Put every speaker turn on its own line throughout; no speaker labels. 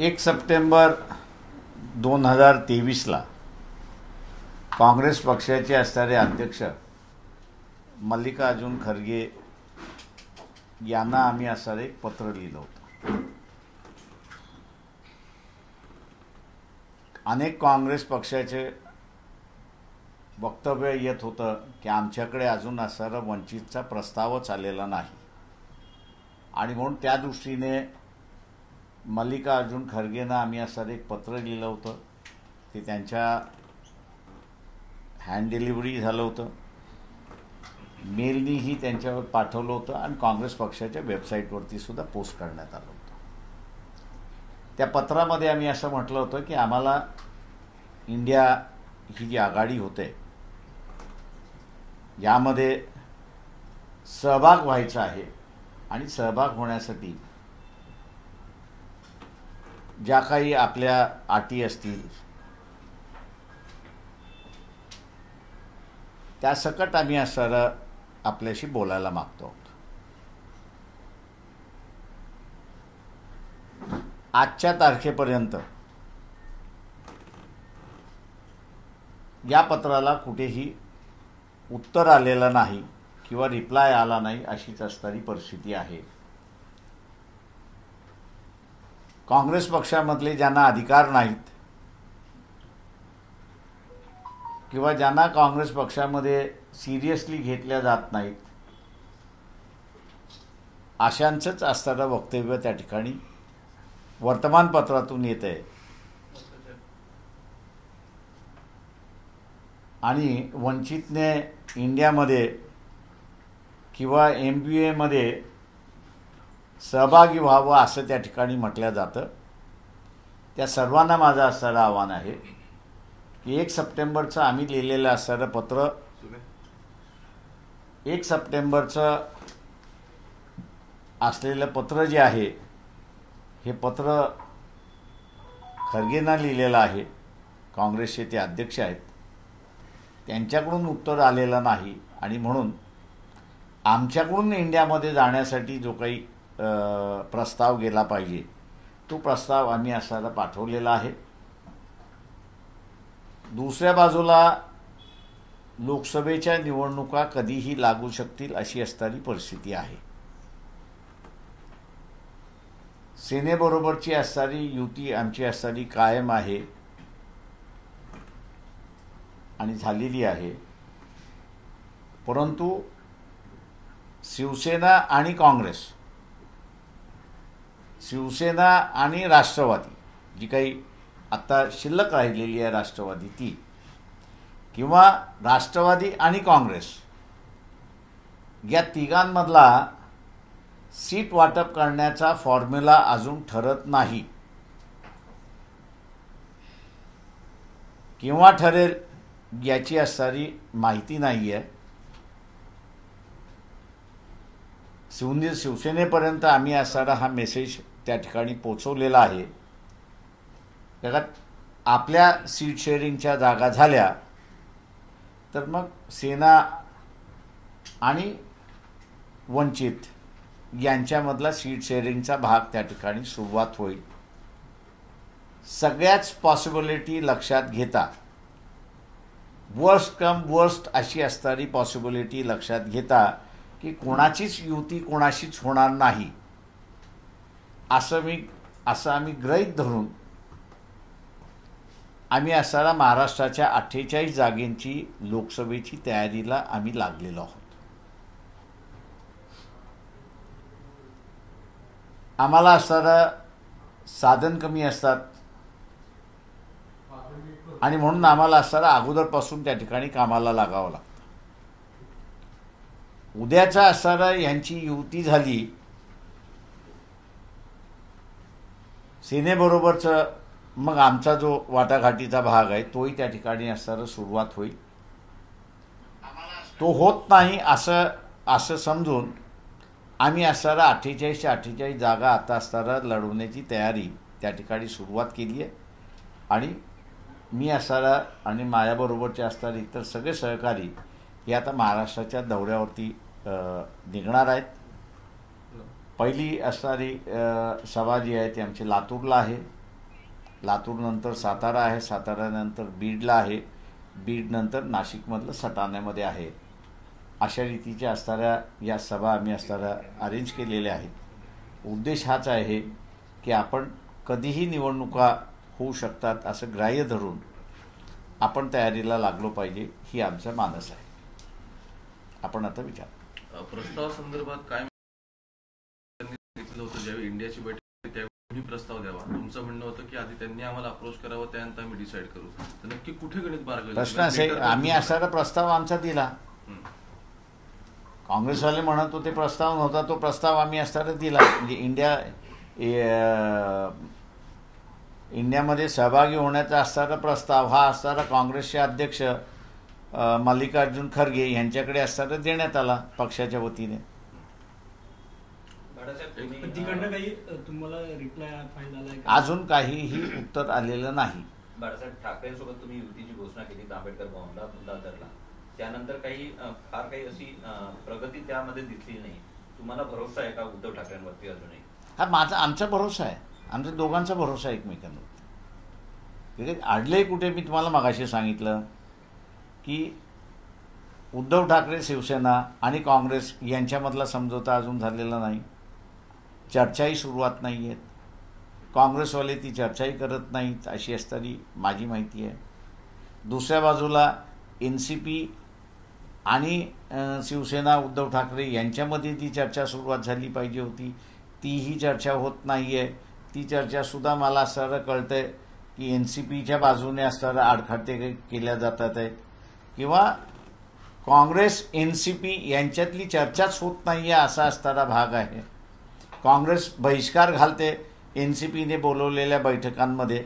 1 September 2023ला Congress पक्षाचे असणारे अध्यक्ष मल्लिकार्जुन खरगे यांना आम्ही असणारे एक पत्र लिहिलं होतं. अनेक काँग्रेस पक्षाचे वक्तव्य येत होतं की आमच्याकडे अजून असणारा वंचितचा प्रस्तावच आलेला नाही आणि म्हणून त्या दृष्टीने मल्लिकार्जुन खरगेंना आम्ही असणारे एक पत्र लिहिलं होतं. ते त्यांच्या हँड डिलिव्हरी झालं होतं, मेलनीही त्यांच्यावर पाठवलं होतं आणि काँग्रेस पक्षाच्या वेबसाईटवरती सुद्धा पोस्ट करण्यात आलं होतं. त्या पत्रामध्ये आम्ही असं म्हटलं होतं की आम्हाला इंडिया ही जी आघाडी होते यामध्ये सहभाग व्हायचा आहे आणि सहभाग होण्यासाठी ज्या काही आपल्या अटी असतील त्या सकट आम्ही असणारं आपल्याशी बोलायला मागतो आहोत. आजच्या तारखेपर्यंत या पत्राला कुठेही उत्तर आलेलं नाही किंवा रिप्लाय आला नाही अशीच असणारी परिस्थिती आहे. काँग्रेस पक्षामधले ज्यांना अधिकार नाहीत किंवा ज्यांना काँग्रेस पक्षामध्ये सिरियसली घेतल्या जात नाहीत अशांचंच असणारं वक्तव्य त्या ठिकाणी वर्तमानपत्रातून येत आहे. आणि वंचितने इंडियामध्ये किंवा MBAमध्ये सहभागी व्हावं असं त्या ठिकाणी म्हटलं जातं. त्या सर्वांना माझं असणारं आव्हान आहे की 1 सप्टेंबरचं आम्ही लिहिलेलं असणारं पत्र, 1 सप्टेंबरचं असलेलं पत्र जे आहे हे पत्र खरगेंना लिहिलेलं आहे. काँग्रेसचे ते अध्यक्ष आहेत, त्यांच्याकडून उत्तर आलेलं नाही आणि म्हणून आमच्याकडून इंडियामध्ये जाण्यासाठी जो काही प्रस्ताव गेला पाहिजे तो प्रस्ताव आम्ही असायला पाठवलेला आहे. दुसऱ्या बाजूला लोकसभेच्या निवडणुका कधीही लागू शकतील अशी असणारी परिस्थिती आहे. सेनेबरोबरची असणारी युती आमची असणारी कायम आहे आणि झालेली आहे. परंतु शिवसेना आणि काँग्रेस, शिवसेना आणि राष्ट्रवादी जी काही आता शिल्लक राहिलेली आहे राष्ट्रवादी ती, किंवा राष्ट्रवादी आणि काँग्रेस या तिघांमधला सीट वाटप करण्याचा फॉर्म्युला अजून ठरत नाही. केव्हा ठरेल याची असणारी माहिती नाही आहे. शिवसेनेपर्यंत आम्ही असणारा हा मेसेज त्या ठिकाणी पोचवलेला आहे. त्यात आपल्या सीट शेअरिंगच्या जागा झाल्या तर मग सेना आणि वंचित यांच्यामधला सीट शेअरिंगचा भाग त्या ठिकाणी सुरुवात होईल. सगळ्याच पॉसिबिलिटी लक्षात घेता, वर्स्ट कम वर्स्ट अशी असणारी पॉसिबिलिटी लक्षात घेता की कोणाचीच युती कोणाशीच होणार नाही असं आम्ही गृहीत धरून आम्ही असणारा महाराष्ट्राच्या 48 जागेंची लोकसभेची तयारीला आम्ही लागलेलो आहोत. आम्हाला असणारं साधन कमी असतात आणि म्हणून आम्हाला असणारं अगोदरपासून त्या ठिकाणी कामाला लागावं लागतं. उद्याचा असणारं यांची युती झाली, सेनेबरोबरचं मग आमचा जो वाटाघाटीचा भाग आहे तोही त्या ठिकाणी असणारं सुरुवात होईल. तो होत नाही असं समजून आम्ही असणारा 48 जागा आता असणारा लढवण्याची तयारी त्या ठिकाणी सुरुवात केली आहे. आणि मी असणारा आणि माझ्याबरोबरचे असणारे इतर सगळे सहकारी हे आता महाराष्ट्राच्या दौऱ्यावरती निघणार आहेत. पहिली असणारी सभा जी आहे ती आमची लातूरला आहे, लातूरनंतर सातारा आहे, साताऱ्यानंतर बीडला आहे, बीडनंतर नाशिकमधलं सटाण्यामध्ये आहे. अशा रीतीच्या असणाऱ्या या सभा आम्ही असणाऱ्या अरेंज केलेल्या आहेत. उद्देश हाच आहे की आपण कधीही निवडणुका होऊ शकतात असं ग्राह्य धरून आपण तयारीला लागलो पाहिजे, ही आमचा मानस आहे. आपण आता विचार
प्रस्तावासंदर्भात काय सांगितलं होतं ज्यावेळी इंडियाची बैठक होती त्यावेळी प्रस्ताव द्यावा. तुमचं म्हणणं होतं की आधी त्यांनी आम्हाला अप्रोच करावं, त्यानंतर आम्ही डिसाईड करू. तर नक्की कुठे गणित मार्ग
प्रश्न असे, आम्ही असणारा प्रस्ताव आमचा दिला. काँग्रेसवाले म्हणत होते प्रस्ताव नव्हता, तो प्रस्ताव आम्ही असणारा दिला. म्हणजे इंडियामध्ये सहभागी होण्याचा असणारा प्रस्ताव हा असणारा काँग्रेसचे अध्यक्ष मल्लिकार्जुन खरगे यांच्याकडे असणारा देण्यात आला पक्षाच्या वतीने.
तिकडनं काही तुम्हाला रिप्लाय फाईल आलाय?
अजून काहीही उत्तर आलेलं नाही.
बाळासाहेब ठाकरेंसोबत तुम्ही युतीची घोषणा केली आंबेडकर भवनला, दादरला. त्यानंतर फार काही अशी प्रगती त्यामध्ये दिसली नाही. तुम्हाला भरोसा आहे का उद्धव ठाकरेंवरती अजूनही?
हा आमचा भरोसा आहे, आमच्या दोघांचा भरोसा आहे एकमेकांवरती. अडले कुठे? मी तुम्हाला मगाशी सांगितलं की उद्धव ठाकरे, शिवसेना आणि काँग्रेस यांच्यामधला समझोता अजून झालेला नाही. चर्चाही सुरुवात नाही आहेत. काँग्रेसवाले ती चर्चाही करत नाहीत अशी असताना माझी माहिती आहे. दुसऱ्या बाजूला NCP आणि शिवसेना उद्धव ठाकरे यांच्यामध्ये ती चर्चा सुरुवात झाली पाहिजे होती, तीही चर्चा होत नाही आहे. ती चर्चासुद्धा मला असं कळतंय की NCPच्या बाजूने असणारा आडखाते केल्या जातात आहे किंवा काँग्रेस NCP यांच्यातली चर्चाच होत नाही आहे असा असणारा भाग आहे. काँग्रेस बहिष्कार घालते NCPने बोलवलेल्या बैठकांमध्ये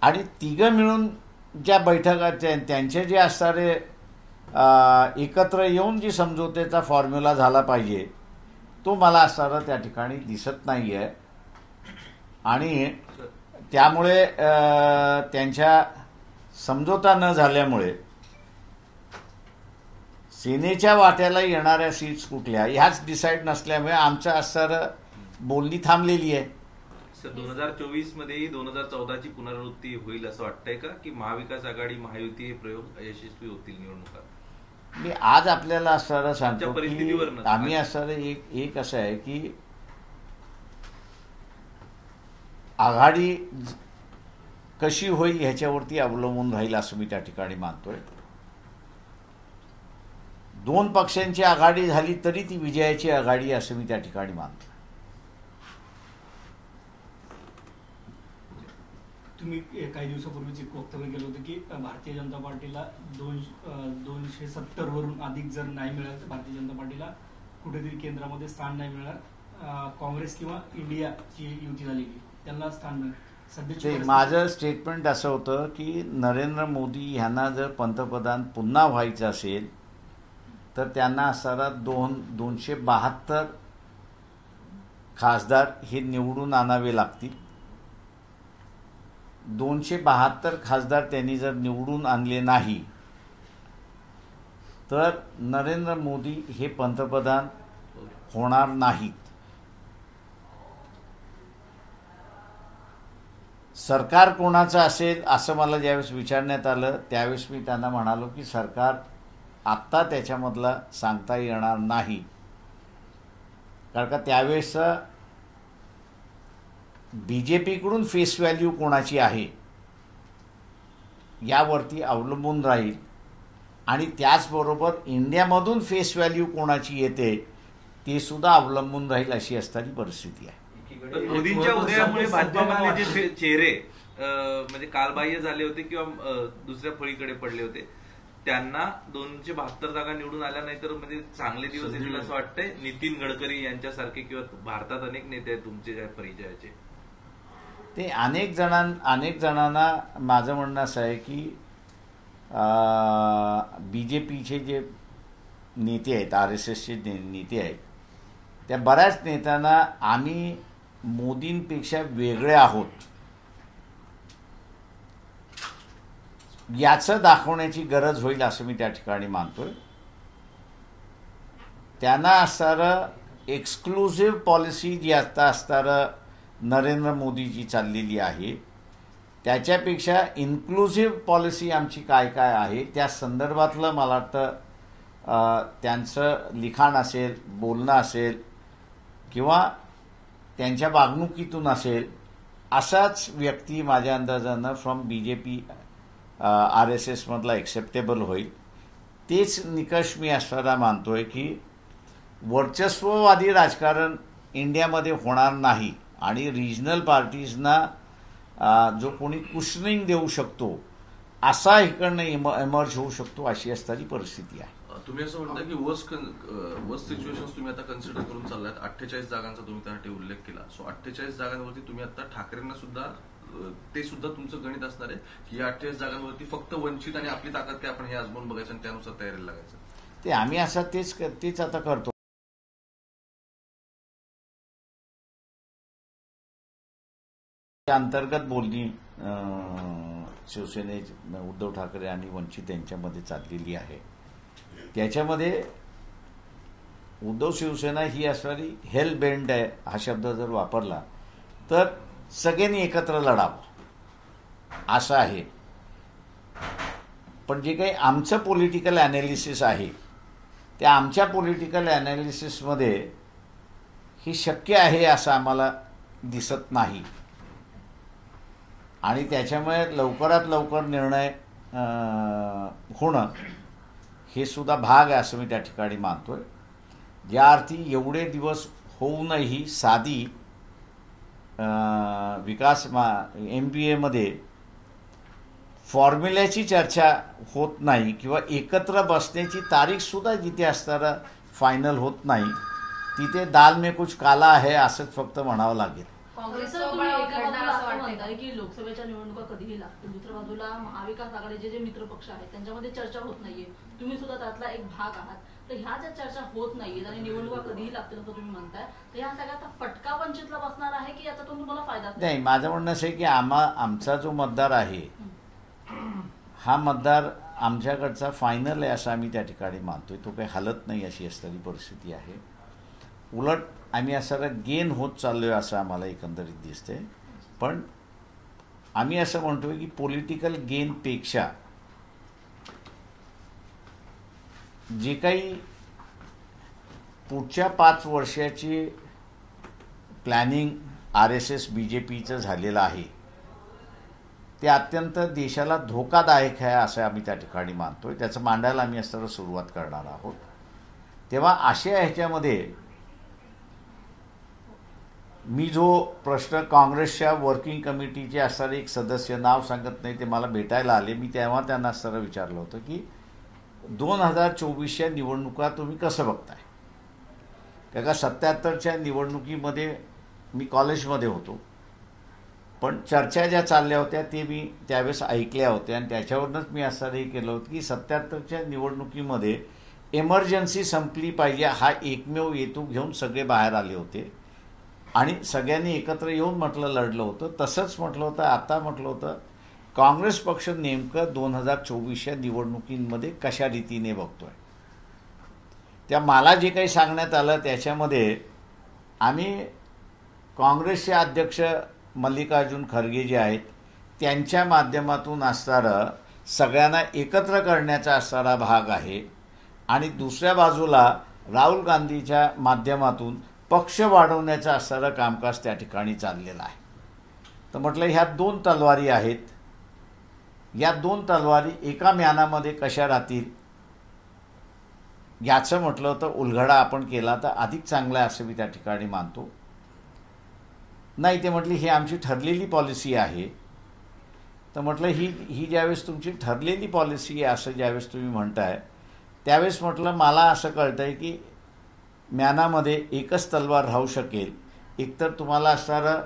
आणि तिघं मिळून ज्या बैठका त्यांचे जे असणारे एकत्र येऊन जी समझोतेचा फॉर्म्युला झाला पाहिजे तो मला असणारा त्या ठिकाणी दिसत नाही आहे. आणि त्यामुळे त्यांच्या समझोता न झाल्यामुळे सेनेच्या वाट्याला येणाऱ्या सीट्स कुठल्या ह्याच डिसाईड नसल्यामुळे आमचं असणारं बोलणी थांबलेली आहे.
सर 2024 मध्येही 2014ची पुनरावृत्ती होईल असं वाटतंय का, की महाविकास आघाडी महायुती हे प्रयोग यशस्वी होतील निवडणुका?
मी आज आपल्याला असणारं सांगतो
परिस्थितीवर
की आम्ही असणारं एक असं आहे की आघाडी कशी होईल ह्याच्यावरती अवलंबून राहील असं मी त्या ठिकाणी मानतोय. दोन पक्षांची आघाडी झाली तरी ती विजयाची आघाडी असं मी त्या ठिकाणी मानतो.
तुम्ही काही दिवसापूर्वीच एक वक्तव्य केलं होतं की भारतीय जनता पार्टीला 270 वरून अधिक जर नाही मिळालं तर भारतीय जनता पार्टीला कुठेतरी केंद्रामध्ये स्थान नाही मिळणार. काँग्रेस किंवा इंडियाची युती झालेली त्यांना स्थान मिळणार. सध्या
माझं स्टेटमेंट असं होतं की नरेंद्र मोदी यांना जर पंतप्रधान पुन्हा व्हायचं असेल तर त्यांना असणारा 272 खासदार हे निवडून आणावे लागतील. 272 खासदार त्यांनी जर निवडून आणले नाही तर नरेंद्र मोदी हे पंतप्रधान होणार नाहीत. सरकार कोणाचं असेल असं मला ज्यावेळेस विचारण्यात आलं त्यावेळेस मी त्यांना म्हणालो की सरकार आत्ता त्याच्यामधला सांगता येणार नाही, कारण का त्यावेळेस BJPकडून फेस व्हॅल्यू कोणाची आहे यावरती अवलंबून राहील आणि त्याचबरोबर इंडियामधून फेस व्हॅल्यू कोणाची येते ते सुद्धा अवलंबून राहील अशी असणारी परिस्थिती आहे.
मोदींच्या उदयामुळे भाजपामधले जे चेहरे म्हणजे कालबाह्य झाले होते किंवा दुसऱ्या फळीकडे पडले होते त्यांना 272 जागा निवडून आल्या नाही तर म्हणजे चांगले दिवस येतील असं वाटतंय. नितीन गडकरी यांच्यासारखे किंवा भारतात अनेक नेते आहेत तुमचे ज्या परिचयाचे,
ते अनेक जणांना माझं म्हणणं असं आहे की BJPचे जे नेते आहेत, RSSचे नेते आहेत, त्या बऱ्याच नेत्यांना आम्ही मोदींपेक्षा वेगळे आहोत याचं दाखवण्याची गरज होईल असं मी त्या ठिकाणी मानतोय. त्यांना असणारं एक्सक्लुसिव्ह पॉलिसी जी आता असणारं नरेंद्र मोदीची चाललेली आहे त्याच्यापेक्षा इन्क्लुसिव्ह पॉलिसी आमची काय काय आहे त्या संदर्भातलं मला वाटतं त्यांचं लिखाण असेल, बोलणं असेल किंवा त्यांच्या वागणुकीतून असेल, असाच व्यक्ती माझ्या अंदाजानं फ्रॉम BJP RSS मधला एक्सेप्टेबल होईल. तेच निकष मी असताना मानतोय की वर्चस्ववादी राजकारण इंडियामध्ये होणार नाही आणि रिजनल पार्टीजना जो कोणी कुशनिंग देऊ शकतो असा इकडनं एमर्ज होऊ शकतो, अशी असणारी परिस्थिती आहे.
तुम्ही असं म्हणता की वर्स्ट सिच्युएशन तुम्ही आता कन्सिडर करून चाललात. 48 जागांचा तुम्ही त्यासाठी उल्लेख केला. सो 48 जागांवरती तुम्ही आता ठाकरेंना सुद्धा ते सुद्धा तुमचं गणित असणार आहे की या 48 जागांवरती फक्त वंचित आणि आपली ताकद काय आपण हे आजमावून बघायचं आणि त्यानुसार तयारीला लागायचं.
ते आम्ही असं तेच आता करतो. अंतर्गत बोलणी शिवसेने, उद्धव ठाकरे आणि वंचित यांच्यामध्ये चाललेली आहे. त्याच्यामध्ये उद्धव शिवसेना ही असणारी हेल बेंड आहे हा शब्द जर वापरला तर सगळ्यांनी एकत्र लढावं असं आहे. पण जे काही आमचं पॉलिटिकल अनालिसिस आहे त्या आमच्या पॉलिटिकल अनालिसिसमध्ये ही शक्य आहे असं आम्हाला दिसत नाही आणि त्याच्यामुळे लवकरात लवकर निर्णय होणं हे सुद्धा भाग आहे असं मी त्या ठिकाणी मानतोय. ज्या अर्थी एवढे दिवस होऊनही साधी विकास MPAमध्ये फॉर्म्युल्याची चर्चा होत नाही किंवा एकत्र बसण्याची तारीख सुद्धा जिथे असताना फायनल होत नाही, तिथे दाल में कुछ काला आहे असंच फक्त म्हणावं लागेल.
काँग्रेसचं तुम्ही एका बाजूला असं म्हणताय की लोकसभेच्या निवडणुका कधीही लागतील, दुसऱ्या बाजूला महाविकास आघाडीचे जे मित्र पक्ष आहेत त्यांच्यामध्ये चर्चा होत नाहीये, तुम्ही सुद्धा त्यातला एक भाग आहात. तर ह्या ज्या चर्चा होत नाहीयेत आणि निवडणुका कधीही लागतील असं तुम्ही म्हणताय, तर ह्या सगळ्याचा फटका वंचितला बसणार आहे की याच्यातून तुम्हाला फायदा?
नाही, माझं म्हणणं असं आहे की आमचा जो मतदार आहे हा मतदार आमच्याकडचा फायनल आहे असं आम्ही त्या ठिकाणी मानतोय. तो काही हलत नाही अशी असणारी परिस्थिती आहे. उलट आम्ही असं गेन होत चाललोय असं आम्हाला एकंदरीत दिसतंय. पण आम्ही असं म्हणतोय की पॉलिटिकल गेनपेक्षा जे काही पुढच्या 5 वर्षाची प्लॅनिंग RSS BJPचं झालेलं आहे ते अत्यंत देशाला धोकादायक आहे असं आम्ही त्या ठिकाणी मानतोय. त्याचं मांडायला आम्ही असताना सुरुवात करणार आहोत. तेव्हा अशा ह्याच्यामध्ये मी जो प्रश्न काँग्रेसच्या वर्किंग कमिटीचे असणारे एक सदस्य, नाव सांगत नाही, ते मला भेटायला आले. मी तेव्हा त्यांना असताना विचारलं होतं की 2024च्या निवडणुका तुम्ही कसं बघताय? का 77च्या निवडणुकीमध्ये मी कॉलेजमध्ये होतो, पण चर्चा ज्या चालल्या होत्या ते मी त्यावेळेस ऐकल्या होत्या आणि त्याच्यावरूनच मी असं हे केलं होतं की 77च्या निवडणुकीमध्ये एमर्जन्सी संपली पाहिजे हा एकमेव हेतू घेऊन सगळे बाहेर आले होते आणि सगळ्यांनी एकत्र येऊन म्हटलं लढलं होतं. तसंच म्हटलं होतं, आता म्हटलं होतं काँग्रेस पक्ष नेमकं 2024च्या निवडणुकींमध्ये कशा रीतीने बघतोय. त्या मला जे काही सांगण्यात आलं त्याच्यामध्ये आम्ही काँग्रेसचे अध्यक्ष मल्लिकार्जुन खरगे जे आहेत त्यांच्या माध्यमातून असणारा सगळ्यांना एकत्र करण्याचा असणारा भाग आहे आणि दुसऱ्या बाजूला राहुल गांधीच्या माध्यमातून पक्ष वाढवण्याचं असणारं कामकाज त्या ठिकाणी चाललेलं आहे. तर म्हटलं ह्या 2 तलवारी आहेत, या 2 तलवारी एका म्यानामध्ये कशा राहतील याचं म्हटलं होतं उलगडा आपण केला तर अधिक चांगला आहे असं मी त्या ठिकाणी मानतो. नाही, ते म्हटली ही आमची ठरलेली पॉलिसी आहे. तर म्हटलं ही ज्यावेळेस तुमची ठरलेली पॉलिसी आहे असं ज्यावेळेस तुम्ही म्हणताय त्यावेळेस म्हटलं मला असं कळतंय की म्यानामध्ये एकच तलवार राहू शकेल. एकतर तुम्हाला असणारं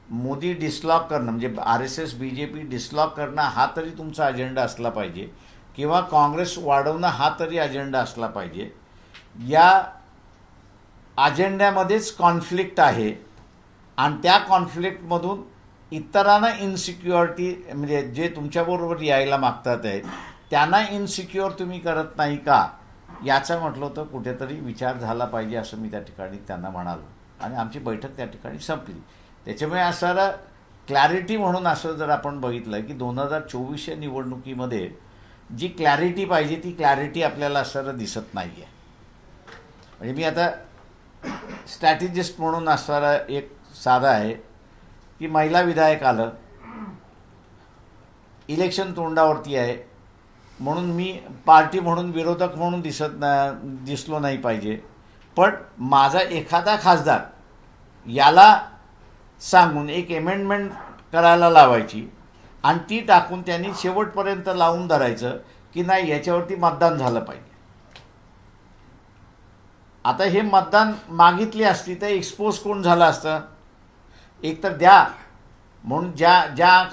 मोदी डिस्लॉक करणं म्हणजे RSS BJP डिस्लॉक करणं हा तरी तुमचा अजेंडा असला पाहिजे किंवा काँग्रेस वाढवणं हा तरी अजेंडा असला पाहिजे. या अजेंड्यामध्येच कॉन्फ्लिक्ट आहे आणि त्या कॉन्फ्लिक्टमधून इतरांना इन्सिक्युरिटी म्हणजे जे तुमच्याबरोबर यायला मागतात आहेत त्यांना इन्सिक्युअर तुम्ही करत नाही का याचा म्हटलं होतं कुठेतरी विचार झाला पाहिजे असं मी त्या ठिकाणी त्यांना म्हणालो आणि आमची बैठक त्या ठिकाणी संपली. त्याच्यामुळे असणारा क्लॅरिटी म्हणून असं जर आपण बघितलं की 2024च्या निवडणुकीमध्ये जी क्लॅरिटी पाहिजे ती क्लॅरिटी आपल्याला असणारं दिसत नाही आहे. म्हणजे मी आता स्ट्रॅटेजिस्ट म्हणून असणारा एक साधा आहे की महिला विधायक आलं, इलेक्शन तोंडावरती आहे म्हणून मी पार्टी म्हणून विरोधक म्हणून दिसलो नाही पाहिजे, पण माझा एखादा खासदार याला सांगून एक अमेंडमेंट करायला लावायची आणि ती टाकून त्यांनी शेवटपर्यंत लावून धरायचं की नाही याच्यावरती मतदान झालं पाहिजे. आता हे मतदान मागितली असती तर एक्सपोज कोण झालं असतं? एक तर द्या म्हणून ज्या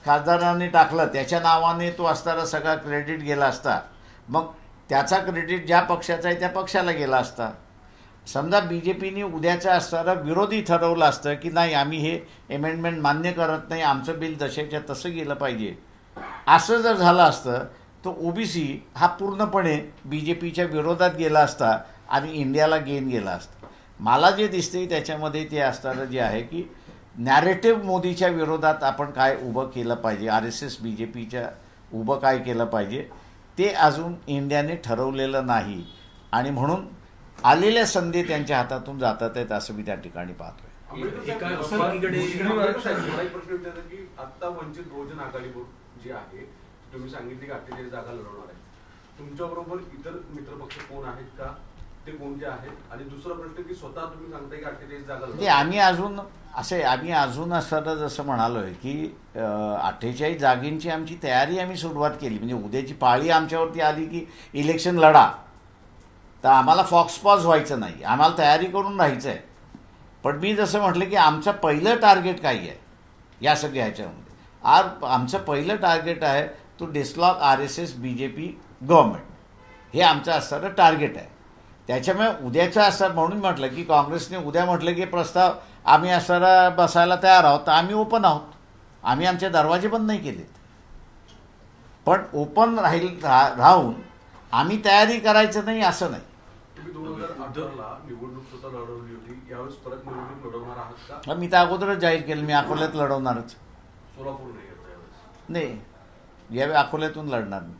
खासदाराने टाकलं त्याच्या नावाने तो असताना सगळा क्रेडिट गेला असता, मग त्याचा क्रेडिट ज्या पक्षाचा आहे त्या पक्षाला गेला असता. समजा BJPने उद्याचा असणारा विरोधी ठरवलं असतं की नाही आम्ही हे अमेंडमेंट मान्य करत नाही, आमचं बिल जशाच्या तसं गेलं पाहिजे, असं जर झालं असतं तर OBC हा पूर्णपणे BJPच्या विरोधात गेला असता आणि इंडियाला गेन गेला असता. मला जे दिसते त्याच्यामध्ये ते असणारं जे आहे की नॅरेटिव्ह मोदीच्या विरोधात आपण काय उभं केलं पाहिजे, RSS BJPच्या उभं काय केलं पाहिजे ते अजून इंडियाने ठरवलेलं नाही आणि म्हणून आलेल्या संधी त्यांच्या हातातून जातात आहेत असं मी त्या ठिकाणी पाहतोय.
आता वंचित बहुजन आघाडी जी आहे तुम्ही सांगितली की 48 जागा लढवणार आहे, तुमच्या बरोबर इतर मित्रपक्ष कोण आहेत का, ते कोणते आहेत? आणि दुसरा प्रश्न की स्वतः तुम्ही सांगताय की 48 जागा
ते आम्ही अजून असं जसं म्हणालोय की 48 जागेंची आमची तयारी आम्ही सुरुवात केली. म्हणजे उद्याची पाळी आमच्यावरती आली की इलेक्शन लढा तर आम्हाला फॉक्सपॉज व्हायचं नाही, आम्हाला तयारी करून राहायचं आहे. पण मी जसं म्हटलं की आमचं पहिलं टार्गेट काय आहे या सगळ्या ह्याच्यामध्ये, आमचं पहिलं टार्गेट आहे टू डिसलॉक RSS BJP गव्हर्नमेंट, हे आमचं असणारं टार्गेट आहे. त्याच्यामुळे उद्याचं असं म्हणून म्हटलं की काँग्रेसने उद्या म्हटलं की प्रस्ताव आम्ही असणारा बसायला तयार आहोत, तर आम्ही ओपन आहोत, आम्ही आमचे दरवाजे बंद नाही केलेत. पण ओपन राहून आम्ही तयारी करायचं नाही असं नाही.
तुम्ही 2018ला निवडणूक स्वतः लढवली होती, यावेळेस परत निवडणूक लढवणार आहात का?
मी तर अगोदरच जाहीर केलं मी अकोल्यात लढवणारच.
सोलापूर नाही येत यावेळेस?
नाही, यावेळी अकोल्यातून लढणार मी.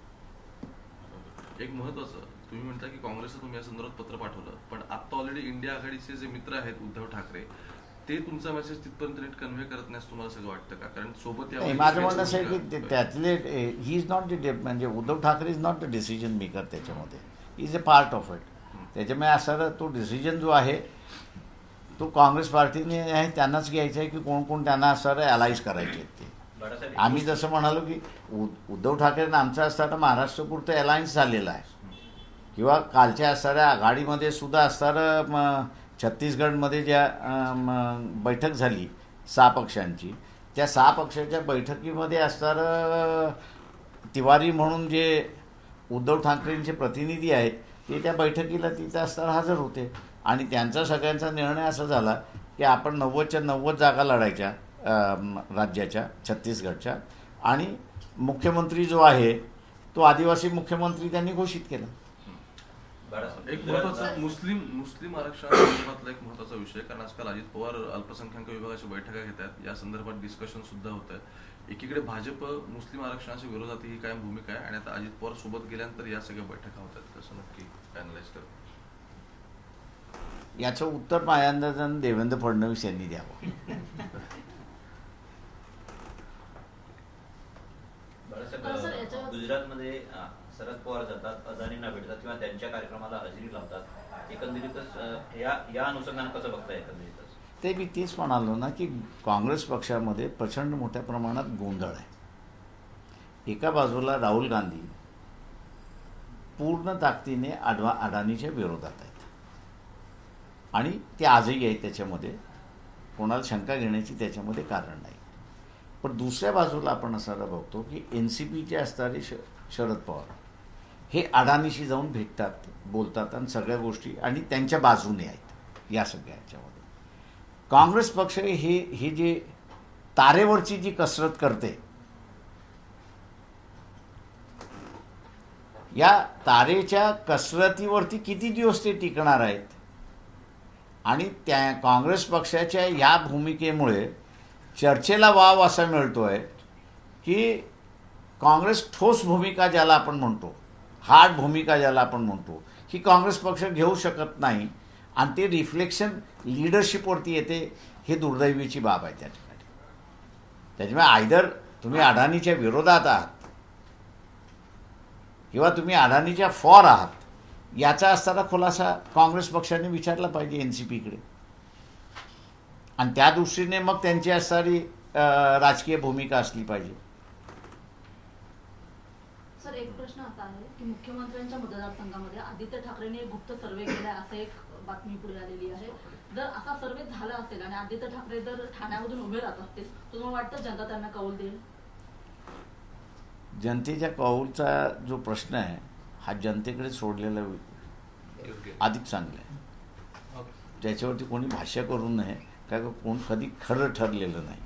एक महत्वाचं तुम्ही म्हणता की काँग्रेसचं तुम्ही या संदर्भात पत्र पाठवलं, पण आता ऑलरेडी इंडिया आघाडीचे जे मित्र आहेत उद्धव ठाकरे ते तुमचा मेसेज तिथपर्यंत नीट कन्व्हे करत नाही तुम्हाला सगळं वाटतं का? कारण सोबत
माझं म्हणणं असं आहे की त्यातले ही इज नॉट द म्हणजे Uddhav Thackeray is not the decision maker, त्याच्यामध्ये is a part of it. त्याच्यामुळे असं तो डिसिजन जो आहे तो काँग्रेस पार्टीने आहे त्यांनाच घ्यायचा आहे की कोण कोण त्यांना असं अलाइज करायचे आहेत ते. आम्ही जसं म्हणालो की उद्धव ठाकरेंना आमचं असताना महाराष्ट्रपुरतं अलायन्स झालेलं आहे किंवा कालच्या असणाऱ्या आघाडीमध्ये सुद्धा असणारं छत्तीसगडमध्ये ज्या बैठक झाली 6 पक्षांची, त्या 6 पक्षाच्या बैठकीमध्ये असणारं तिवारी म्हणून जे उद्धव ठाकरेंचे प्रतिनिधी आहेत ते त्या बैठकीला तिथं असताना हजर होते आणि त्यांचा सगळ्यांचा निर्णय असा झाला की आपण 90च्या 90 जागा लढायच्या राज्याच्या छत्तीसगडच्या आणि मुख्यमंत्री जो आहे तो आदिवासी मुख्यमंत्री त्यांनी घोषित केला.
एक महत्वाचा मुस्लिम आरक्षणासंदर्भातला एक महत्वाचा विषय, कारण आजकाल अजित पवार अल्पसंख्याक विभागाच्या बैठका घेतात, या संदर्भात डिस्कशन सुद्धा होतं. एकीकडे भाजप मुस्लिम आरक्षणाच्या विरोधात ही कायम भूमिका आहे आणि आता अजित पवार सोबत गेल्यानंतर या सगळ्या बैठका होतात, कसं नक्की अॅनलाइज करतात?
याचं उत्तर माझ्या देवेंद्र फडणवीस यांनी द्यावं.
गुजरातमध्ये शरद पवार जातात, अदानींना भेटतात किंवा त्यांच्या कार्यक्रमाला हजेरी लावतात, एकंदरीतच या अनुषंगाने कसं बघताय एकंदरीतच?
ते मी तेच म्हणालो ना की काँग्रेस पक्षामध्ये प्रचंड मोठ्या प्रमाणात गोंधळ आहे. एका बाजूला राहुल गांधी पूर्ण ताकदीने अडानीच्या विरोधात आहेत आणि ते आजही आहेत, त्याच्यामध्ये कोणाला शंका घेण्याची त्याच्यामध्ये कारण नाही. पण दुसऱ्या बाजूला आपण असं बघतो की NCPचे असणारे शरद पवार हे अडानीशी जाऊन भेटतात, बोलतात आणि सगळ्या गोष्टी आणि त्यांच्या बाजूने आहेत. या सगळ्या ह्याच्यामध्ये काँग्रेस पक्ष हे जे तारेवरची जी कसरत करते, या तारेच्या कसरतीवरती किती दिवस ते टिकणार आहेत आणि त्या काँग्रेस पक्षाच्या या भूमिकेमुळे चर्चेला वाव असा मिळतोय की काँग्रेस ठोस भूमिका ज्याला आपण म्हणतो, हार्ड भूमिका ज्याला आपण म्हणतो, ही काँग्रेस पक्ष घेऊ शकत नाही आणि ते रिफ्लेक्शन लीडरशिपवरती येते. हे दुर्दैवीची बाब आहे त्या ठिकाणी. त्याच्यामुळे आयदर तुम्ही अडाणीच्या विरोधात आहात किंवा तुम्ही अडाणीच्या फॉर आहात, याचा असताना खुलासा काँग्रेस पक्षाने विचारला पाहिजे एनसीपीकडे आणि त्या दृष्टीने मग त्यांची असणारी राजकीय भूमिका असली पाहिजे.
सर, एक प्रश्न असा आहे की मुख्यमंत्र्यांच्या मतदारसंघामध्ये आदित्य ठाकरेंनी एक गुप्त सर्वे केला असं एक बातमी पुढे आलेली आहे. जर असा सर्वे झाला असेल आणि आदित्य ठाकरे जर ठाण्यामधून उभे राहत असतील तर तुम्हाला वाटतं जनता त्यांना कौल देईल?
जनतेच्या कौलचा जो प्रश्न आहे हा जनतेकडे सोडलेला अधिक चांगलं आहे. त्याच्यावरती कोणी भाष्य करू नये, कारण कोण कधी खरं ठरलेलं नाही.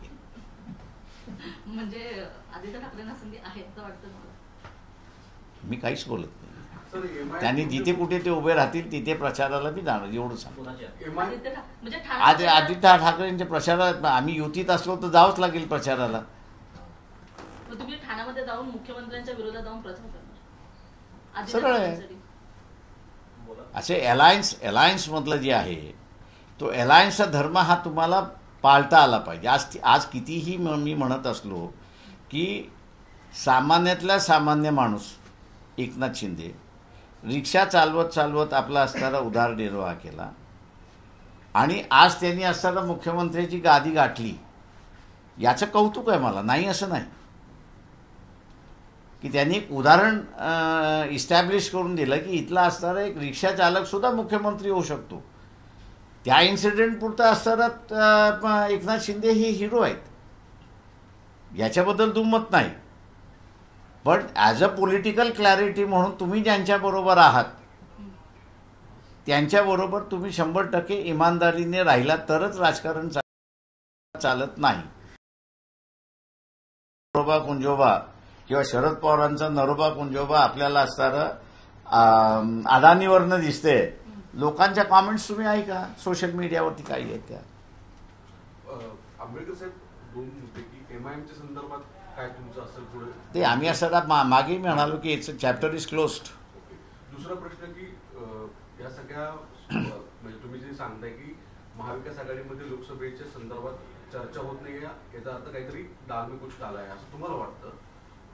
म्हणजे आदित्य ठाकरेंना संधी आहे असं वाटतं मला?
मी काहीच बोलत नाही.
सर,
त्यांनी जिथे कुठे ते उभे राहतील तिथे प्रचाराला मी जाणार, एवढं सांगतो.
आदित्य म्हणजे
आज आदित्य ठाकरेंच्या प्रचारात आम्ही युतीत असलो तर जावंच लागेल प्रचाराला.
मग तुम्ही ठाण्यामध्ये जाऊन मुख्यमंत्र्यांच्या विरोधात जाऊन प्रचार करणार?
सरळ आहे. असे अलायन्स मधलं जे आहे तो अलायन्सचा धर्म हा तुम्हाला पाळता आला पाहिजे. आज कितीही मी म्हणत असलो की सामान्यातला सामान्य माणूस एकनाथ शिंदे रिक्षा चालवत आपला असणारा उदरनिर्वाह केला आणि आज त्यांनी असताना मुख्यमंत्र्याची गादी गाठली, याचं कौतुक आहे मला, नाही असं नाही. की त्यांनी एक उदाहरण इस्टॅब्लिश करून दिलं की इथला असणारा एक रिक्षा चालक सुद्धा मुख्यमंत्री होऊ शकतो. त्या इन्सिडेंट पुरता असताना एकनाथ शिंदे हे हिरो आहेत, याच्याबद्दल दुमत नाही. पण ॲज अ पॉलिटिकल क्लॅरिटी म्हणून तुम्ही ज्यांच्याबरोबर आहात त्यांच्याबरोबर तुम्ही 100% इमानदारीने राहिला तरच राजकारण चालत नाही. नरोबा कुंजोबा किंवा शरद पवारांचा नरोबा कुंजोबा आपल्याला असणारं अडाणीवरनं दिसते. लोकांच्या कॉमेंट्स तुम्ही ऐका सोशल मीडियावरती काही आहेत त्या.
आंबेडकर साहेब, दोन मुद्दे की एमआयएमच्या संदर्भात काय तुमचं असेल पुढे
ते आम्ही असं मागे म्हणालो की इट्स चॅप्टर इज क्लोज्ड.
दुसरा प्रश्न की या सगळ्या म्हणजे तुम्ही जे सांगताय की महाविकास आघाडीमध्ये लोकसभेच्या संदर्भात चर्चा होत नाही, याचा अर्थ काहीतरी डाल में कुछ डाला आहे असं तुम्हाला वाटतं?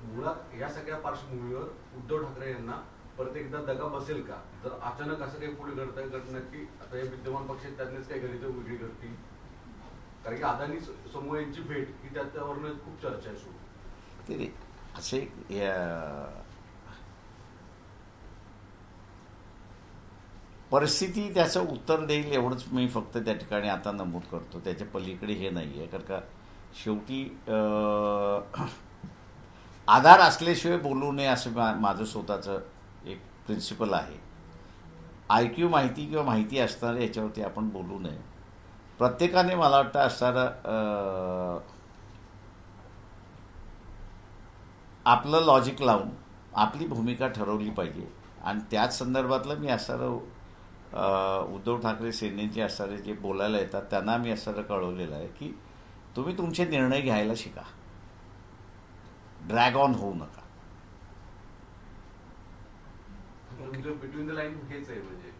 मुळात या सगळ्या पार्श्वभूमीवर उद्धव ठाकरे यांना परत एकदा दगा बसेल का जर अचानक असं काही पुढे घडणार की आता या विद्यमान पक्षात त्यांनीच काही घडी तर वेगळी घडतील? कारण की अदानी समूह यांची भेट ही त्याच्यावरनं खूप चर्चा आहे सुरू.
ते असे परिस्थिती त्याचं उत्तर देईल एवढंच मी फक्त त्या ठिकाणी आता नमूद करतो. त्याच्या पलीकडे हे नाही आहे, कारण का शेवटी आधार असल्याशिवाय बोलू नये असं माझं स्वतःचं एक प्रिन्सिपल आहे. IQ माहिती किंवा माहिती असणारे याच्यावरती आपण बोलू नये. प्रत्येकाने मला वाटतं असणारं आपलं लॉजिक लावून आपली भूमिका ठरवली पाहिजे आणि त्याच संदर्भातलं मी असणारं उद्धव ठाकरे सेनेचे असणारे जे बोलायला येतात त्यांना मी असणारं कळवलेलं आहे की तुम्ही तुमचे निर्णय घ्यायला शिका, ड्रॅग ऑन होऊ नका.
बिटवीन द लाईन हेच आहे म्हणजे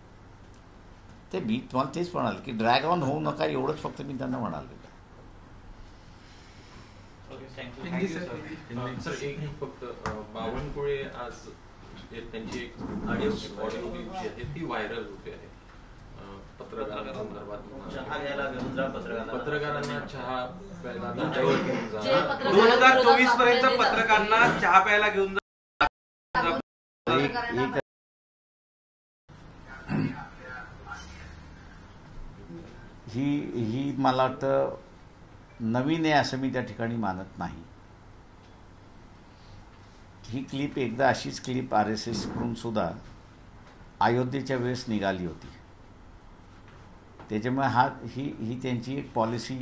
ते मी तुम्हाला तेच म्हणाल की ड्रॅग ऑन होऊ नका, एवढंच फक्त मी त्यांना म्हणाल.
सर, एक फक्त बावनकुळे आज त्यांची एक ऑडिओ क्लिप जी आहे ती व्हायरल होते आहे पत्रकारांसंदर्भात. पत्रकारांना चहा प्यायला
2024 पर्यंत पत्रकारांना चहा प्यायला घेऊन
ही मला वाटतं नवीन आहे असं मी त्या ठिकाणी मानत नाही. ही क्लिप एकदा अशीच क्लिप RSS कडून सुद्धा अयोध्येच्या वेळेस निघाली होती. त्याच्यामुळे ही त्यांची एक पॉलिसी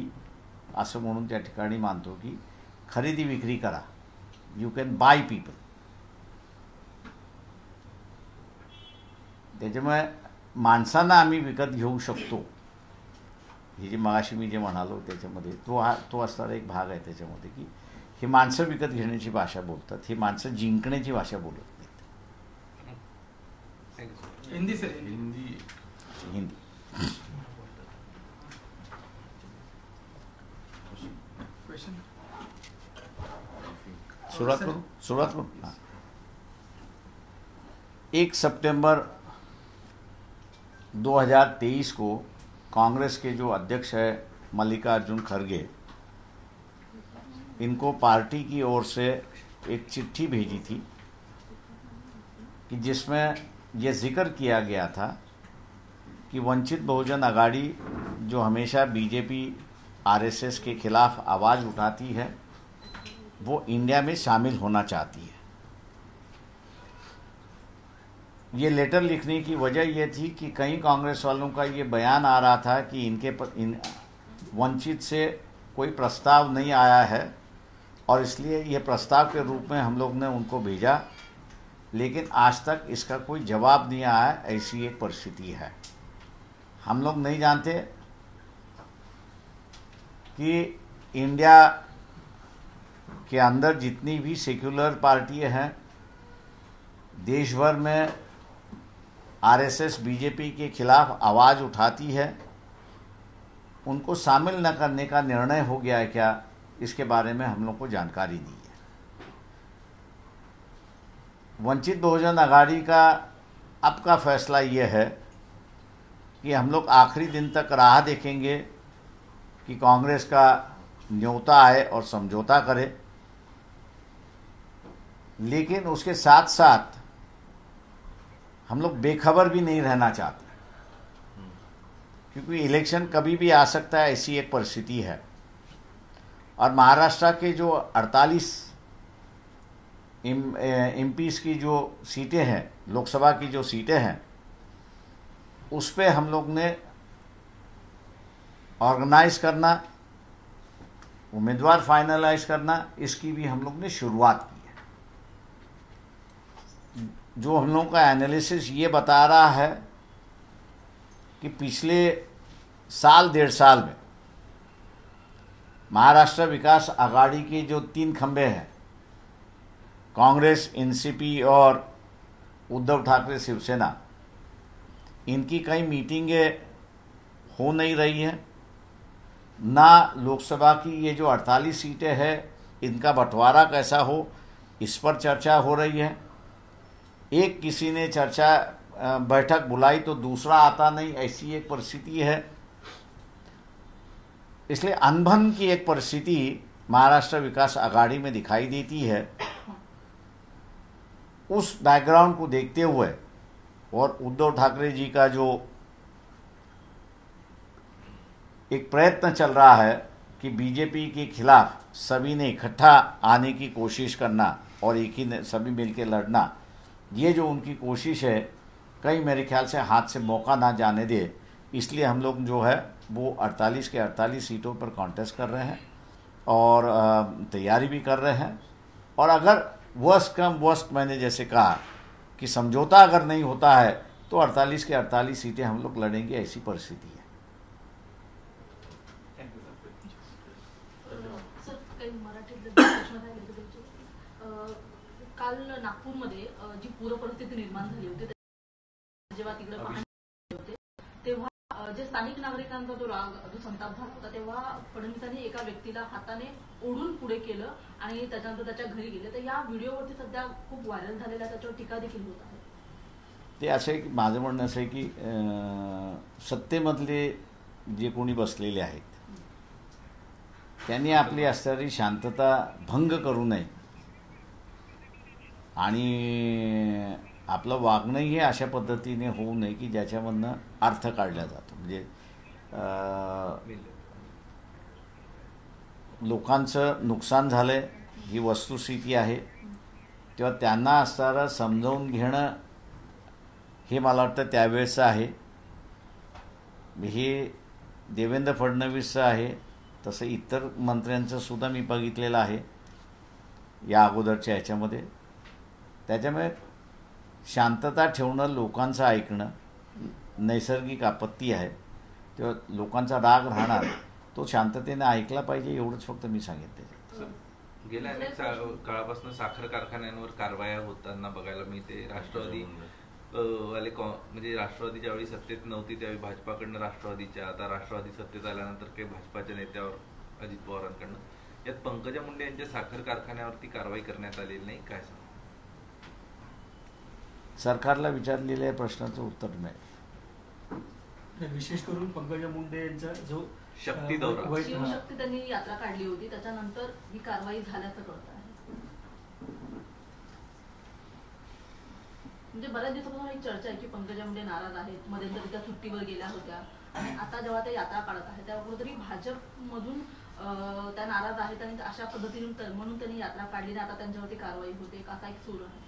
असं म्हणून त्या ठिकाणी मानतो की खरेदी विक्री करा, यू कॅन बाय पीपल. त्याच्यामुळे माणसांना आम्ही विकत घेऊ शकतो ही जी मगाशी मी जे म्हणालो त्याच्यामध्ये तो असणारा एक भाग आहे त्याच्यामध्ये, की ही माणसं विकत घेण्याची भाषा बोलतात, ही माणसं जिंकण्याची भाषा बोलत नाहीत.
हिंदी सर.
हिंदी
हिंदी.
क्वेश्चन
सुरुवात करू. हाँ. 1 सितंबर 2023 को कांग्रेस के जो अध्यक्ष है मल्लिकार्जुन खड़गे, इनको पार्टी की ओर से एक चिट्ठी भेजी थी कि जिसमें ये जिक्र किया गया था कि वंचित बहुजन आघाड़ी जो हमेशा बीजेपी आरएसएस के खिलाफ आवाज़ उठाती है वो इंडिया में शामिल होना चाहती है. ये लेटर लिखने की वजह ये थी कि कई कांग्रेस वालों का ये बयान आ रहा था कि वंचित से कोई प्रस्ताव नहीं आया है और इसलिए ये प्रस्ताव के रूप में हम लोग ने उनको भेजा, लेकिन आज तक इसका कोई जवाब नहीं आया. ऐसी एक परिस्थिति है. हम लोग नहीं जानते कि इंडिया के अंदर जितनी भी सेक्युलर पार्टियां हैं, देश भर में आरएसएस बीजेपी के खिलाफ आवाज़ उठाती है, उनको शामिल न करने का निर्णय हो गया है क्या, इसके बारे में हम लोग को जानकारी नहीं है. वंचित बहुजन आघाड़ी का अब का फैसला ये है कि हम लोग आखिरी दिन तक राह देखेंगे कि कांग्रेस का न्योता आए और समझौता करे, लेकिन उसके साथ साथ हम लोग बेखबर भी नहीं रहना चाहते, क्योंकि इलेक्शन कभी भी आ सकता है, ऐसी एक परिस्थिति है. और महाराष्ट्र के जो 48 एमपीज की जो सीटें हैं, लोकसभा की जो सीटें हैं, उस पे हम लोग ने ऑर्गेनाइज करना, उम्मीदवार फाइनलाइज करना, इसकी भी हम लोग ने शुरुआत की है. जो हम लोगों का एनालिसिस ये बता रहा है कि पिछले साल 1.5 साल में महाराष्ट्र विकास आघाड़ी के जो 3 खंबे हैं, कांग्रेस, एनसीपी और उद्धव ठाकरे शिवसेना, इनकी कई मीटिंगें हो नहीं रही हैं. ना लोकसभा की ये जो 48 सीटें हैं इनका बंटवारा कैसा हो, इस पर चर्चा हो रही है. एक किसी ने बैठक बुलाई तो दूसरा आता नहीं, ऐसी एक परिस्थिति है. इसलिए अनबन की एक परिस्थिति महाराष्ट्र विकास आघाड़ी में दिखाई देती है. उस बैकग्राउंड को देखते हुए और उद्धव ठाकरे जी का जो एक प्रयत्न चल रहा है कि बीजेपी के खिलाफ सभी ने इकट्ठा आने की कोशिश करना और एक ही सभी मिलकर लड़ना, ये जो उनकी कोशिश है, कहीं मेरे ख्याल से हाथ से मौका ना जाने दे. इसलिए हम लोग जो है वो 48 के 48 सीटों पर कॉन्टेस्ट कर रहे हैं और तैयारी भी कर रहे हैं. और अगर वर्स्ट कम वर्स्ट, मैंने जैसे कहा कि समझौता अगर नहीं होता है तो 48 के 48 सीटें हम लोग लड़ेंगे, ऐसी परिस्थिति है.
सर, काही मराठीत प्रश्न राहिले होते त्यांचे. काल नागपूरमध्ये जी पूर परिस्थिती निर्माण झाली होती, जेव्हा तिकडे पाहणी होते तेव्हा जे स्थानिक नागरिकांचा जो राग, जो संताप झाला होता, तेव्हा फडणवीसांनी एका व्यक्तीला हाताने ओढून पुढे केलं आणि त्याच्यानंतर त्याच्या घरी गेले. तर या व्हिडिओवरती सध्या खूप व्हायरल झालेला, त्याच्यावर टीका देखील होत आहे.
ते असं आहे की माझं म्हणणं असं आहे की सत्तेमधले जे कोणी बसलेले आहेत त्यांनी आपली असणारी शांतता भंग करू नये आणि आपलं वागणंही अशा पद्धतीने होऊ नये की ज्याच्यामधनं अर्थ काढला जातो. म्हणजे लोकांचं नुकसान झालंय ही वस्तुस्थिती आहे, तेव्हा त्यांना असणारं समजावून घेणं हे मला वाटतं त्यावेळेचं आहे. हे देवेंद्र फडणवीसचं आहे, तसं इतर मंत्र्यांचं सुद्धा मी बघितलेलं आहे या अगोदरच्या ह्याच्यामध्ये. त्याच्यामुळे शांतता ठेवणं, लोकांचं ऐकणं नैसर्गिक आपत्ती आहे तेव्हा लोकांचा राग राहणार, तो शांततेने ऐकला पाहिजे, एवढंच फक्त मी सांगितलं.
गेल्या अनेक काळापासून साखर कारखान्यांवर कारवाया होताना बघायला मिळते. राष्ट्रवादी वाले म्हणजे राष्ट्रवादी ज्यावेळी सत्तेत नव्हती त्यावेळी भाजपाकडनं राष्ट्रवादीच्या, आता राष्ट्रवादी सत्तेत आल्यानंतर काही भाजपाच्या नेत्यावर अजित पवारांकडनं, यात पंकजा मुंडे यांच्या साखर कारखान्यावरती कारवाई करण्यात आलेली नाही, काय सांग?
सरकारला विचारलेल्या प्रश्नाचं उत्तर नाही.
विशेष करून पंकजा मुंडे यांचा जो
शक्ती दौरा,
शिवशक्ती त्यांनी यात्रा काढली होती, त्याच्यानंतर ही कारवाई झाल्याचं कळत आहे. म्हणजे बऱ्याच दिवसापासून एक चर्चा आहे की पंकजा मुंडे नाराज आहेत, मध्यंतरी त्या सुट्टीवर गेल्या होत्या आणि आता जेव्हा त्या यात्रा काढत आहेत तेव्हा कुठेतरी भाजपमधून त्या नाराज आहेत आणि अशा पद्धतीने म्हणून त्यांनी यात्रा काढली, आता त्यांच्यावरती कारवाई होते, असा एक सूर आहे.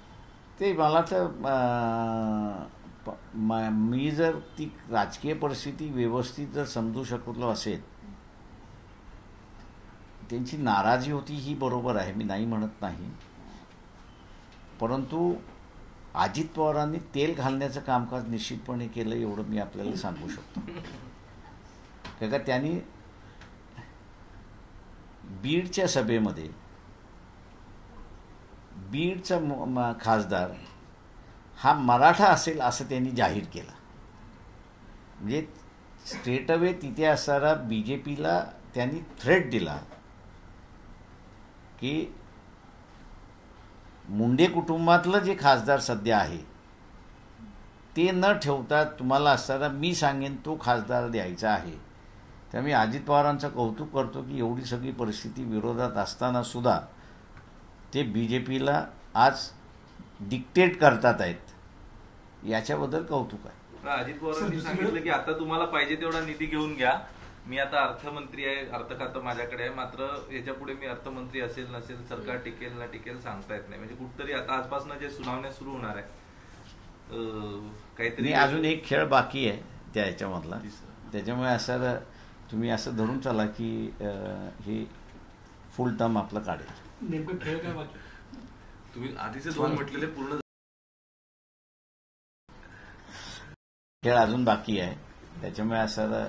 ते मला तर मी जर ती राजकीय परिस्थिती व्यवस्थित जर समजू शकलो असेल, त्यांची नाराजी होती ही बरोबर आहे, मी नाही म्हणत नाही, परंतु अजित पवारांनी तेल घालण्याचं कामकाज निश्चितपणे केलं, एवढं मी आपल्याला सांगू शकतो. का त्यांनी बीडच्या सभेमध्ये बीडचा खासदार हा मराठा असेल असं त्यांनी जाहीर केलं. म्हणजे स्ट्रेट अवे तिथे असणारा BJPला त्यांनी थ्रेट दिला की मुंडे कुटुंबातलं जे खासदार सध्या आहे ते न ठेवता तुम्हाला असताना मी सांगेन तो खासदार द्यायचा आहे. त्यामुळे अजित पवारांचं कौतुक करतो की एवढी सगळी परिस्थिती विरोधात असताना सुद्धा ते BJPला आज डिक्टेट करतात आहेत, याच्याबद्दल कौतुक आहे.
अजित पवारांनी सांगितलं की आता तुम्हाला पाहिजे तेवढा निधी घेऊन घ्या, मी आता अर्थमंत्री आहे, अर्थ खातं माझ्याकडे आहे, मात्र याच्या पुढे मी अर्थमंत्री असेल नसेल, सरकार टिकेल ना टिकेल सांगता येत नाही. म्हणजे कुठतरी आता आजपासून जे सुनावण्या सुरू होणार आहे काहीतरी
अजून एक खेळ बाकी आहे त्या ह्याच्यामधला, त्याच्यामुळे असं तुम्ही असं धरून चला की हे फुल टर्म आपलं काढेल.
नेमकं खेळ काय बाकी?
तुम्ही आधीचे दोन म्हटलेले पूर्ण
खेळ अजून बाकी आहे, त्याच्यामुळे असं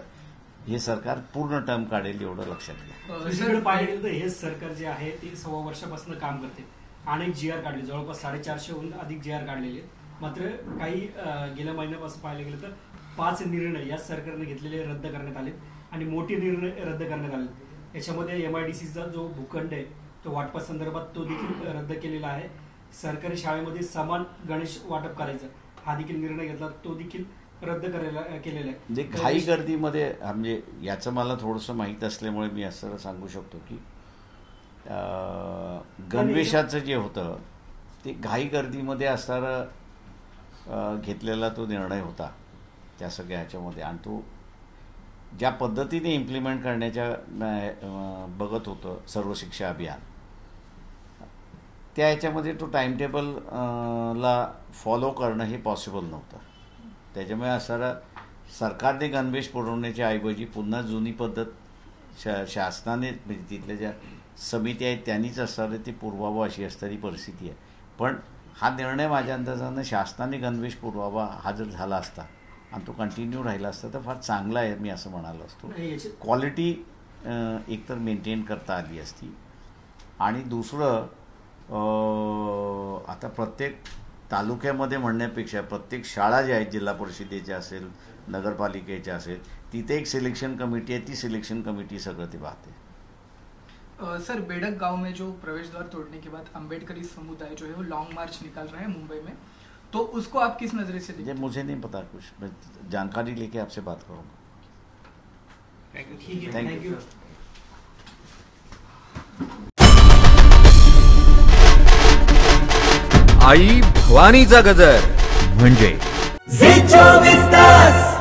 हे सरकार पूर्ण टर्म काढेल एवढं लक्षात घ्या.
दुसरीकडे पाहिलं गेलं तर हे सरकार जे आहे ते 1.25 वर्षापासून काम करते, अनेक GR काढले, जवळपास 450हून अधिक GR काढलेले. मात्र काही गेल्या महिन्यापासून पाहिलं गेलं तर 5 निर्णय या सरकारने घेतलेले रद्द करण्यात आले आणि मोठे निर्णय रद्द करण्यात आले. याच्यामध्ये MIDCचा जो भूखंड आहे तो वाटपा संदर्भात तो देखील रद्द केलेला आहे. सरकारी शाळेमध्ये समान गणेश वाटप करायचं हा देखील निर्णय घेतला, तो देखील रद्द केलेला आहे.
म्हणजे घाई गर्दीमध्ये, म्हणजे याचं मला थोडंसं माहीत असल्यामुळे मी असं सांगू शकतो की गणवेशाचं जे होतं ते घाई गर्दीमध्ये असणारं घेतलेला तो निर्णय होता त्या सगळ्या ह्याच्यामध्ये, आणि तो ज्या पद्धतीने इम्प्लिमेंट करण्याच्या बघत होतं सर्व शिक्षा अभियान, त्या ह्याच्यामध्ये तो टाइमटेबल ला फॉलो करणं हे पॉसिबल नव्हतं. त्याच्यामुळे असणारा सरकारने गणवेश पुरवण्याच्या ऐवजी पुन्हा जुनी पद्धत शासनाने, म्हणजे तिथल्या ज्या समिती आहेत त्यांनीच असणारे ते पुरवावं अशी असणारी परिस्थिती आहे. पण हा निर्णय माझ्या अंदाजानं शासनाने गणवेश पुरवावा हा जर झाला असता आणि तो कंटिन्यू राहिला असता तर फार चांगला आहे मी असं म्हणालो असतो. क्वालिटी एकतर मेंटेन करता आली असती. आणि दुसरं, आता प्रत्येक तालुक्यामध्ये म्हणण्यापेक्षा प्रत्येक शाळा ज्या आहेत, जिल्हा परिषदेच्या असेल, नगरपालिकेच्या असेल, तिथे एक सिलेक्शन कमेटी आहे, ती सिलेक्शन कमेटी सगळं ते पाहते.
सर, बेडक गांव में जो प्रवेश द्वार तोड़ने के बाद अम्बेडकरी समुदाय जो है वो लॉन्ग मार्च निकाल रहा है मुंबई में, तो उसको आप किस नजरिए से देखते हैं?
मुझे नहीं पता कुछ, मैं जानकारी लेके आपसे बात करूँगा.
Thank you.
आई भवानीचा गजर म्हणजे झी 24 तास.